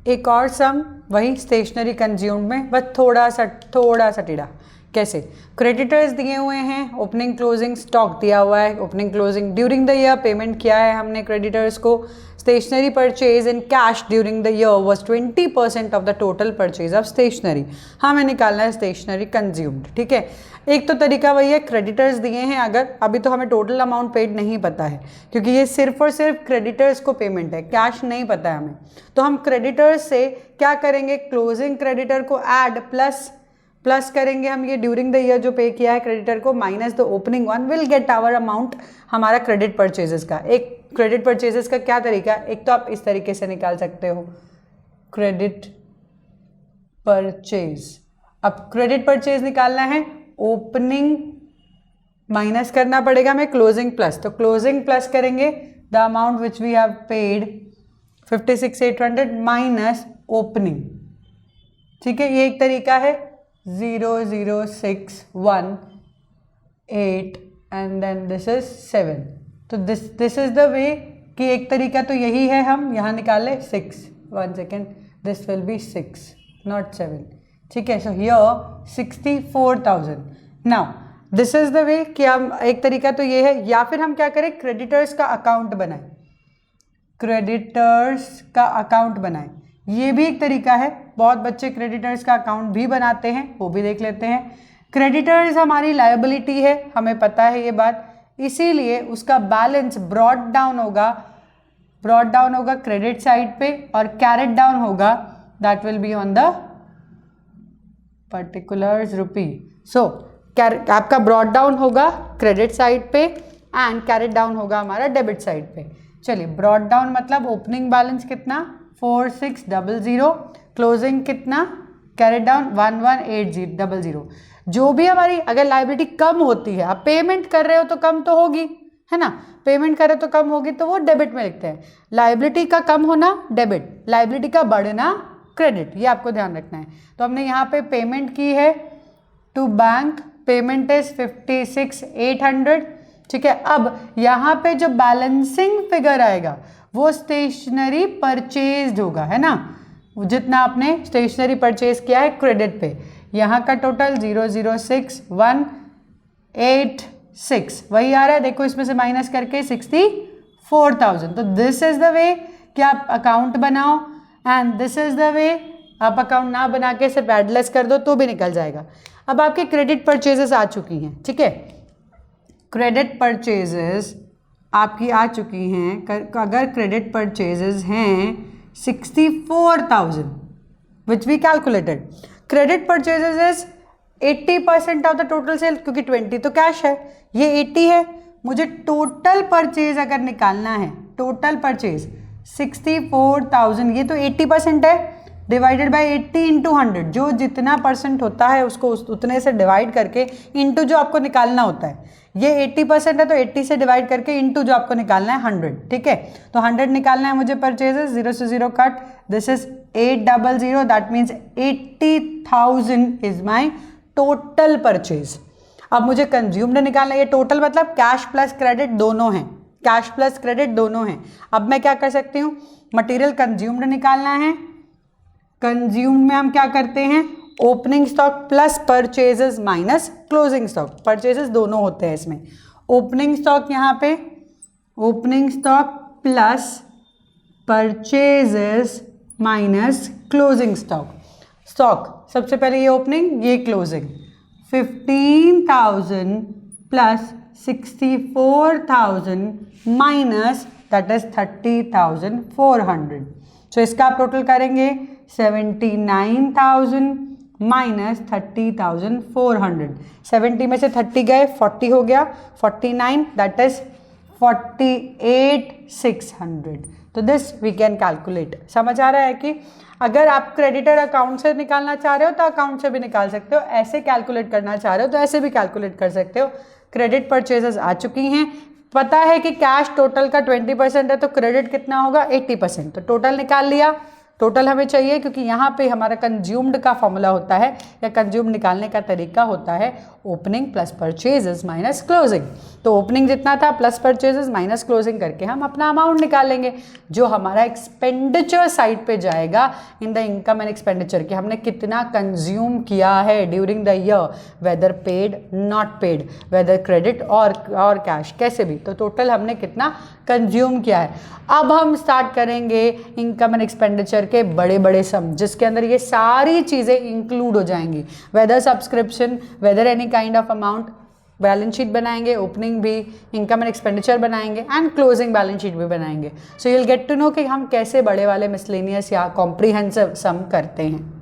एक और सम वही स्टेशनरी कंज्यूम्ड में, बस थोड़ा सा टेढ़ा। कैसे? क्रेडिटर्स दिए हुए हैं, ओपनिंग क्लोजिंग स्टॉक दिया हुआ है, opening closing during the year payment किया है हमने क्रेडिटर्स को। Stationery purchase in cash during the year was 20% of the total purchase of stationery. हमें निकालना है स्टेशनरी कंज्यूम्ड। ठीक है, एक तो तरीका वही है, क्रेडिटर्स दिए हैं अगर, अभी तो हमें टोटल अमाउंट पेड नहीं पता है क्योंकि ये सिर्फ और सिर्फ क्रेडिटर्स को पेमेंट है, कैश नहीं पता है हमें। तो हम क्रेडिटर्स से क्या करेंगे, क्लोजिंग क्रेडिटर को ऐड प्लस करेंगे हम, ये ड्यूरिंग द ईयर जो पे किया है क्रेडिटर को minus the opening one, will get our amount हमारा क्रेडिट परचेजेस का। एक क्रेडिट परचेजेस का क्या तरीका है, एक तो आप इस तरीके से निकाल सकते हो क्रेडिट परचेज। अब क्रेडिट परचेज निकालना है, ओपनिंग माइनस करना पड़ेगा हमें क्लोजिंग प्लस, तो क्लोजिंग प्लस करेंगे the amount which we have paid 56,800 minus opening. ठीक है, ये एक तरीका है 00618 एंड देन दिस इज 7। तो दिस इज द वे कि एक तरीका तो यही है, हम यहाँ निकाल ले 6, 1 second, this will be 6 not 7। ठीक है, so here 64,000। Now this is the way कि हम, एक तरीका तो ये है, या फिर हम क्या करें क्रेडिटर्स का अकाउंट बनाएं, क्रेडिटर्स का अकाउंट बनाएं, ये भी एक तरीका है। बहुत बच्चे क्रेडिटर्स का अकाउंट भी बनाते हैं, वो भी देख लेते हैं। क्रेडिटर्स हमारी लायबिलिटी है, हमें पता है ये बात, इसीलिए उसका बैलेंस ब्रॉट डाउन होगा क्रेडिट साइड पे और कैरेट डाउन होगा, that will be on the particulars rupee. So आपका ब्रॉट डाउन होगा क्रेडिट साइड पे एंड कैरेट डाउन होगा हमारा डेबिट साइड पे। चलिए, ब्रॉट डाउन मतलब ओपनिंग बैलेंस कितना 4600, क्लोजिंग कितना, कैरेट डाउन 118000। जो भी हमारी अगर लायबिलिटी कम होती है, आप पेमेंट कर रहे हो तो कम तो होगी, है ना, पेमेंट कर रहे हो तो कम होगी, तो वो डेबिट में लिखते हैं। लायबिलिटी का कम होना डेबिट, लायबिलिटी का बढ़ना क्रेडिट, ये आपको ध्यान रखना है। तो हमने यहाँ पे पेमेंट की है टू बैंक, पेमेंट इज 56,800। ठीक है, अब यहाँ पे जो बैलेंसिंग फिगर आएगा वो स्टेशनरी परचेज होगा, है ना, जितना आपने स्टेशनरी परचेज किया है क्रेडिट पे। यहाँ का टोटल 006,186 वही आ रहा है, देखो इसमें से माइनस करके 64,000। तो दिस इज द वे कि आप अकाउंट बनाओ and this is the way आप अकाउंट ना बना के सिर्फ एडलेस कर दो तो भी निकल जाएगा। अब आपके क्रेडिट परचेजेस आ चुकी हैं। ठीक है, क्रेडिट परचेजेस आपकी आ चुकी हैं। अगर क्रेडिट परचेजेस हैं 64,000 which we calculated, credit purchases is 80% of the total sale, क्योंकि 20 तो कैश है, ये 80 है। मुझे टोटल परचेज अगर निकालना है, टोटल परचेज 64,000, ये तो 80% है, डिवाइडेड बाय 80 इंटू 100, जो जितना परसेंट होता है उसको उतने से डिवाइड करके इंटू जो आपको निकालना होता है। ये 80% है तो 80 से डिवाइड करके इंटू जो आपको निकालना है 100। ठीक है, तो 100 निकालना है मुझे परचेजेस, 0 से 0 cut, this is 800, that means 80,000 is my total purchase. अब मुझे कंज्यूम्ड निकालना है, ये टोटल मतलब कैश प्लस क्रेडिट दोनों हैं, कैश प्लस क्रेडिट दोनों हैं। अब मैं क्या कर सकती हूँ, मटेरियल कंज्यूम्ड निकालना है। कंज्यूम्ड में हम क्या करते हैं, opening stock plus purchases minus closing stock, purchases दोनों होते हैं इसमें। ओपनिंग स्टॉक यहाँ पे, opening stock plus purchases minus closing stock. सबसे पहले ये ओपनिंग, ये closing, 15,000 plus 64,000 minus that is 30,400। सो इसका आप टोटल करेंगे 79,000 माइनस 30,400। 70 में से 30 गए, 40 हो गया, 49 दैट इज 48,600। तो दिस वी कैन कैलकुलेट। समझ आ रहा है कि अगर आप क्रेडिटर अकाउंट से निकालना चाह रहे हो तो अकाउंट से भी निकाल सकते हो, ऐसे कैलकुलेट करना चाह रहे हो तो ऐसे भी कैलकुलेट कर सकते हो। क्रेडिट परचेजेस आ चुकी हैं, पता है कि कैश टोटल का 20% है तो क्रेडिट कितना होगा 80%, तो टोटल निकाल लिया। टोटल हमें चाहिए क्योंकि यहाँ पे हमारा कंज्यूम्ड का फॉर्मूला होता है या कंज्यूम निकालने का तरीका होता है opening plus purchases minus closing. तो ओपनिंग जितना था प्लस परचेजेस माइनस क्लोजिंग करके हम अपना अमाउंट निकालेंगे जो हमारा एक्सपेंडिचर साइड पे जाएगा in the income and expenditure, कि हमने कितना कंज्यूम किया है during the year, whether paid not paid, whether credit और कैश, कैसे भी, तो टोटल हमने कितना कंज्यूम किया है। अब हम स्टार्ट करेंगे इनकम एंड एक्सपेंडिचर के बड़े बड़े सम, जिसके अंदर ये सारी चीज़ें इंक्लूड हो जाएंगी, whether subscription, whether any kind of amount. Balance sheet बनाएंगे, ओपनिंग भी, इनकम एंड एक्सपेंडिचर बनाएंगे एंड क्लोजिंग बैलेंस शीट भी बनाएंगे। So you will get to know कि हम कैसे बड़े वाले मिसलेनियस या कॉम्प्रिहेंसिव सम करते हैं।